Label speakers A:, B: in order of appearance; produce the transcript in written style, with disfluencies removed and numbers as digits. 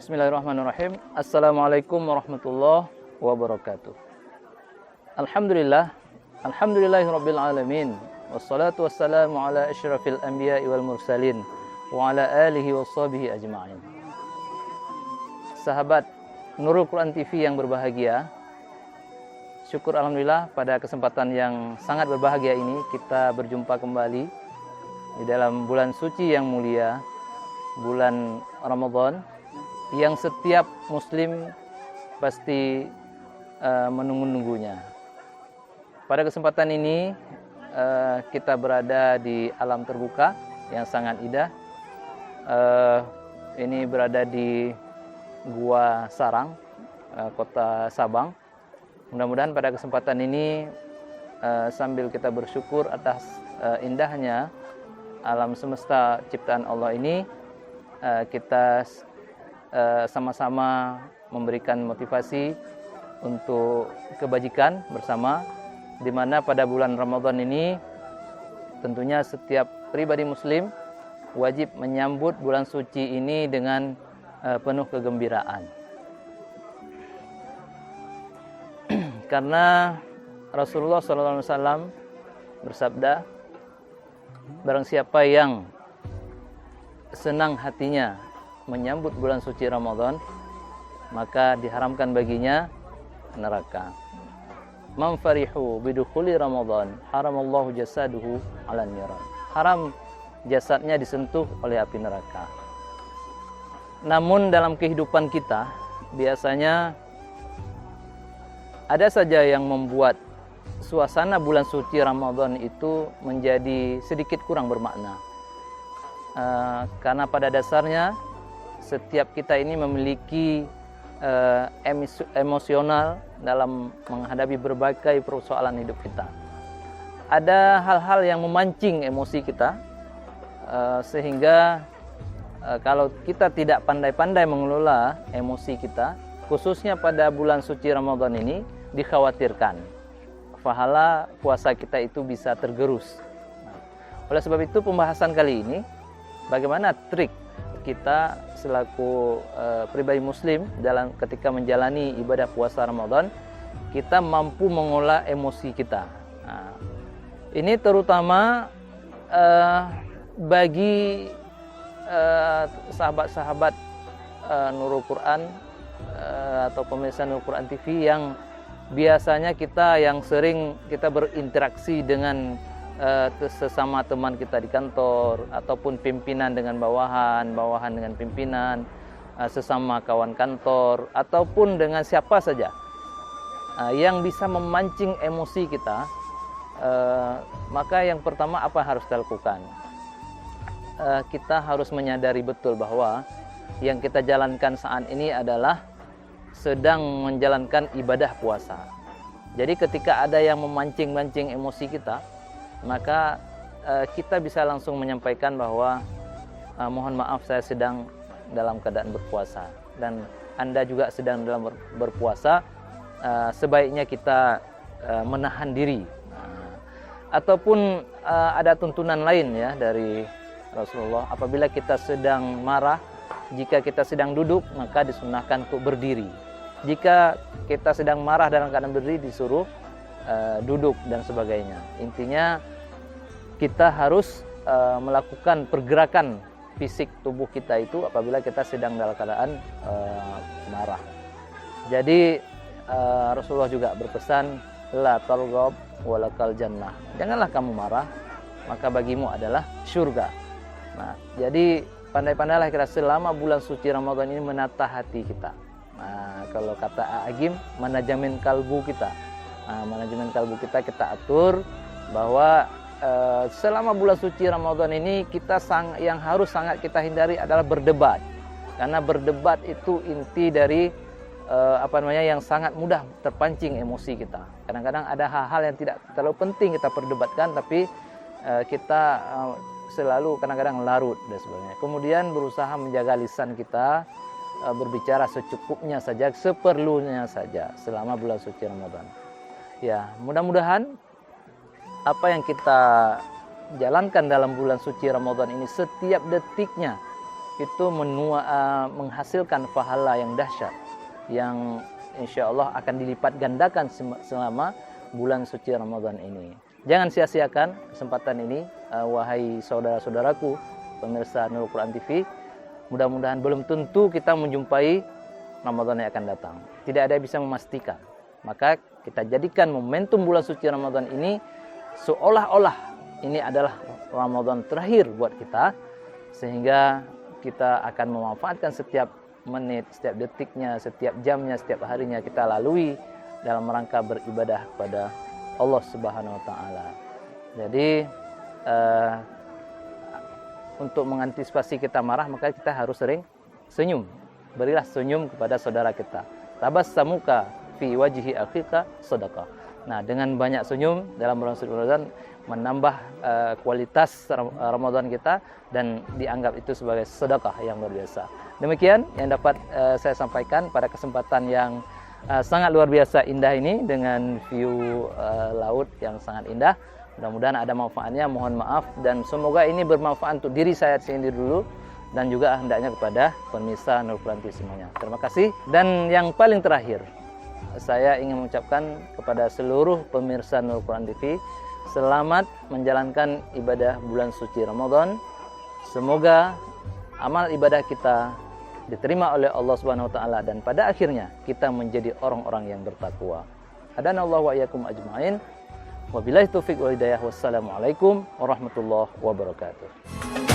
A: Bismillahirrahmanirrahim. Assalamualaikum warahmatullahi wabarakatuh. Alhamdulillahirabbil alamin. Wassalatu wassalamu ala asyrafil anbiya'i wal mursalin wa ala alihi washabihi ajma'in. Sahabat Nurul Quran TV yang berbahagia, syukur alhamdulillah pada kesempatan yang sangat berbahagia ini kita berjumpa kembali di dalam bulan suci yang mulia, bulan Ramadan, yang setiap muslim pasti menunggu-nunggunya. Pada kesempatan ini kita berada di alam terbuka yang sangat indah. Ini berada di Gua Sarang, kota Sabang. Mudah-mudahan pada kesempatan ini sambil kita bersyukur atas indahnya alam semesta ciptaan Allah ini, kita sama-sama memberikan motivasi untuk kebajikan bersama, di mana pada bulan Ramadan ini tentunya setiap pribadi muslim wajib menyambut bulan suci ini dengan penuh kegembiraan. Karena Rasulullah SAW bersabda, barang siapa yang senang hatinya menyambut bulan suci Ramadan, maka diharamkan baginya neraka. Man farihu bidukhuli Ramadan, haramallahu jasaduhu 'alan niran. Haram jasadnya disentuh oleh api neraka. Namun dalam kehidupan kita biasanya ada saja yang membuat suasana bulan suci Ramadan itu menjadi sedikit kurang bermakna. Karena pada dasarnya setiap kita ini memiliki emosional dalam menghadapi berbagai persoalan hidup kita. Ada hal-hal yang memancing emosi kita, sehingga kalau kita tidak pandai-pandai mengelola emosi kita, khususnya pada bulan suci Ramadan ini, dikhawatirkan pahala puasa kita itu bisa tergerus. Oleh sebab itu pembahasan kali ini, bagaimana trik kita selaku pribadi muslim dalam ketika menjalani ibadah puasa Ramadan, kita mampu mengolah emosi kita. Nah, ini terutama bagi sahabat-sahabat Nurul Quran atau pemirsa Nurul Quran TV yang biasanya kita yang sering kita berinteraksi dengan sesama teman kita di kantor, ataupun pimpinan dengan bawahan, bawahan dengan pimpinan, sesama kawan kantor, ataupun dengan siapa saja yang bisa memancing emosi kita. Maka yang pertama apa yang harus kita lakukan? Kita harus menyadari betul bahwa yang kita jalankan saat ini adalah sedang menjalankan ibadah puasa. Jadi ketika ada yang memancing-mancing emosi kita, maka kita bisa langsung menyampaikan bahwa mohon maaf, saya sedang dalam keadaan berpuasa, dan Anda juga sedang dalam berpuasa. Sebaiknya kita menahan diri. Ataupun ada tuntunan lain ya dari Rasulullah, apabila kita sedang marah, jika kita sedang duduk maka disunahkan untuk berdiri. Jika kita sedang marah dalam keadaan berdiri, disuruh duduk dan sebagainya. Intinya kita harus melakukan pergerakan fisik tubuh kita itu apabila kita sedang dalam keadaan marah. Jadi Rasulullah juga berpesan, la targhab walakal jannah. Janganlah kamu marah, maka bagimu adalah surga. Nah, jadi pandai-pandailah kita selama bulan suci Ramadan ini menata hati kita. Nah, kalau kata Agim, manajemen kalbu kita. Nah, manajemen kalbu kita atur bahwa selama bulan suci Ramadan ini yang harus sangat kita hindari adalah berdebat. Karena berdebat itu inti dari yang sangat mudah terpancing emosi kita. Kadang-kadang ada hal-hal yang tidak terlalu penting kita perdebatkan, tapi kita selalu kadang-kadang larut dan sebagainya. Kemudian berusaha menjaga lisan kita, berbicara secukupnya saja, seperlunya saja selama bulan suci Ramadan. Ya, mudah-mudahan apa yang kita jalankan dalam bulan suci Ramadan ini setiap detiknya itu menghasilkan pahala yang dahsyat, yang insya Allah akan dilipat gandakan selama bulan suci Ramadan ini. Jangan sia-siakan kesempatan ini, wahai saudara-saudaraku pemirsa Nurul Quran TV. Mudah-mudahan belum tentu kita menjumpai Ramadan yang akan datang. Tidak ada yang bisa memastikan. Maka kita jadikan momentum bulan suci Ramadan ini seolah-olah ini adalah Ramadan terakhir buat kita, sehingga kita akan memanfaatkan setiap menit, setiap detiknya, setiap jamnya, setiap harinya kita lalui dalam rangka beribadah kepada Allah Subhanahu wa taala. Jadi untuk mengantisipasi kita marah, maka kita harus sering senyum. Berilah senyum kepada saudara kita. Tabassamuka fi wajhi akhika sedekah. Nah, dengan banyak senyum dalam bulan suci Ramadan menambah kualitas Ramadan kita dan dianggap itu sebagai sedekah yang luar biasa. Demikian yang dapat saya sampaikan pada kesempatan yang sangat luar biasa indah ini dengan view laut yang sangat indah. Mudah-mudahan ada manfaatnya, mohon maaf, dan semoga ini bermanfaat untuk diri saya sendiri dulu dan juga hendaknya kepada pemirsa Nurul Quran TV semuanya. Terima kasih. Dan yang paling terakhir, saya ingin mengucapkan kepada seluruh pemirsa Nurul Quran TV, selamat menjalankan ibadah bulan suci Ramadan. Semoga amal ibadah kita diterima oleh Allah Subhanahu wa taala dan pada akhirnya kita menjadi orang-orang yang bertakwa. Hadanallahu wa iyyakum ajmain. Wabillahi taufiq wal hidayah. Wassalamualaikum warahmatullahi wabarakatuh.